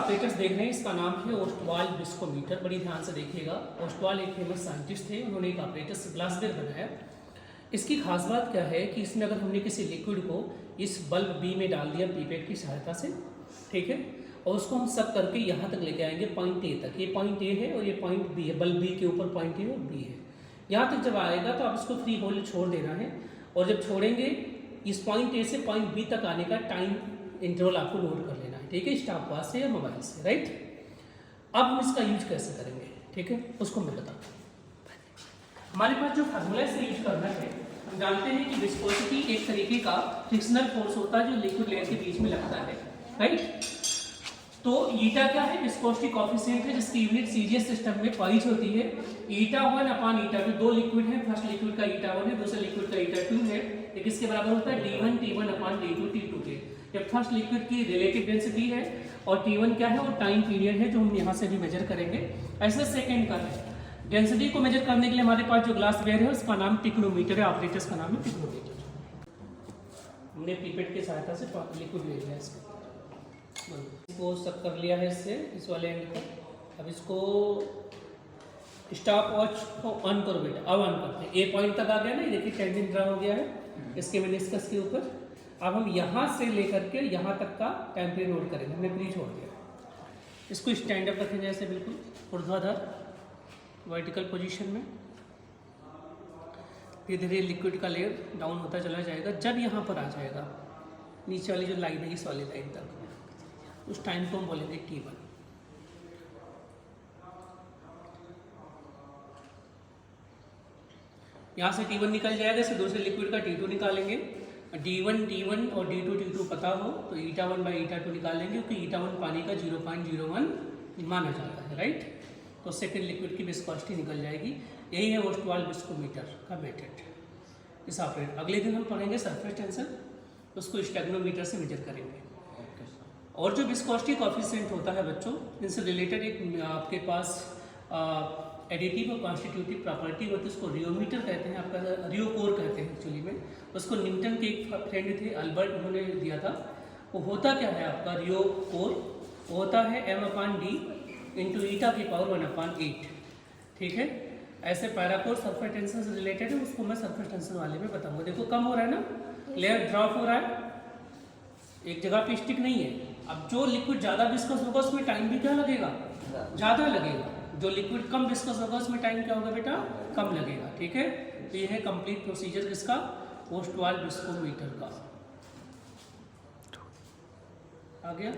Operators देख रहे हैं इसका नाम है ओस्टवाल विस्कोमीटर। बड़ी ध्यान से देखिएगा। ओस्टवाल एक फेमस साइंटिस्ट थे, उन्होंने एक ऑपरेटर्स ग्लासवेयर बनाया। इसकी खास बात क्या है कि इसमें अगर हमने किसी लिक्विड को इस बल्ब बी में डाल दिया पीपेट की सहायता से, ठीक है, और उसको हम सब करके यहाँ तक लेके आएंगे पॉइंट ए तक। ये पॉइंट ए है और ये पॉइंट बी है, बल्ब बी के ऊपर पॉइंट ए और बी है। यहाँ तक जब आएगा तो आप इसको फ्री होल्ड छोड़ देना है, और जब छोड़ेंगे इस पॉइंट ए से पॉइंट बी तक आने का टाइम इंटरवल आपको नोट कर लेना है, ठीक है, स्टॉप वॉच से या मोबाइल से, राइट। अब हम इसका यूज कैसे करेंगे, ठीक है, उसको मैं बताता हूँ। हमारे पास जो फार्मूला इसे यूज करना है, हम जानते हैं कि विस्कोसिटी एक तरीके का फ्रिक्शनल फोर्स होता है जो लिक्विड लेयर के बीच में लगता है, राइट। तो ईटा क्या है, विस्कोसिटी कोएफिशिएंट है जिसकी यूनिट सीजीएस सिस्टम में पाइज होती है। ईटा 1 अपॉन ईटा 2, दो लिक्विड है, फर्स्ट लिक्विड का ईटा 1 है, दूसरे लिक्विड का ईटा 2 है। ये किसके बराबर होता है, d1 t1 upon d2 t2 के। जब फर्स्ट लिक्विड की रिलेटिव डेंसिटी है और t1 क्या है, वो टाइम पीरियड है जो हम यहाँ से भी मेजर करेंगे। ऐसे सेकेंड का है, डेंसिटी को मेजर करने के लिए हमारे पास जो ग्लासवेयर है उसका नाम टिक्नोमीटर है, ऑपरेटर्स का नाम है टिक्नोमीटर। हमने पीपेट की सहायता से लिक्विड ले लिया इसको सब कर लिया है इससे, इस वाले एंड को। अब इसको स्टॉप वॉच को ऑन करो बेटा, अब ऑन करते हैं। ए पॉइंट तक आ गया ना, ये देखिए टेंजेंट ड्रा हो गया है इसके मेनिस्कस के ऊपर। अब हम यहाँ से लेकर के यहाँ तक का टाइम पीरियड नोट करेंगे, हमने प्री छोड़ दिया। इसको स्टैंड अप रखेंगे ऐसे बिल्कुल ऊर्ध्वाधर वर्टिकल पोजीशन में। धीरे धीरे लिक्विड का लेयर डाउन होता चला जाएगा। जब यहाँ पर आ जाएगा नीचे वाली जो लाइन है इस वाली लाइन तक, उस टाइम को हम बोलेंगे t1। यहाँ से t1 निकल जाएगा, इसे दूसरे लिक्विड का t2 निकालेंगे। d1 t1 और d2 t2 पता हो तो eta1 बाई eta2 निकालेंगे, क्योंकि eta1 पानी का 0.01 माना जाता है, राइट। तो सेकेंड लिक्विड की विस्कोसिटी निकल जाएगी। यही है ओस्टवाल विस्कोमीटर का मेथड। इस ऑपरेट अगले दिन हम पढ़ेंगे सरफेस टेंशन, उसको स्टेगनोमीटर से मेजर करेंगे। और जो विस्कोसिटी कोएफिशिएंट होता है बच्चों, इनसे रिलेटेड एक आपके पास एडिटिव और कॉन्स्टिट्यूटिव प्रॉपर्टी होती है, उसको रियोमीटर कहते हैं, आपका रियोकोर कहते हैं एक्चुअली में। उसको न्यूटन के एक फ्रेंड थे अल्बर्ट, उन्होंने दिया था। वो होता क्या है आपका रियोकोर, वो होता है m/d इंटू ईटा की पावर 1/8, ठीक है। ऐसे पैराकोर सरफेस टेंशन से रिलेटेड है, उसको मैं सरफेस टेंशन वाले में बताऊंगा। देखो कम हो रहा है ना, लेयर ड्रॉप हो रहा है, एक जगह पे स्टिक नहीं है। अब जो लिक्विड ज़्यादा विस्कस होगा उसमें टाइम भी क्या लगेगा, ज़्यादा लगेगा। जो लिक्विड कम विस्कस होगा उसमें टाइम क्या होगा बेटा, कम लगेगा, ठीक है। तो ये है कंप्लीट प्रोसीजर किसका, ओस्टवाल विस्कोमीटर का। आ गया।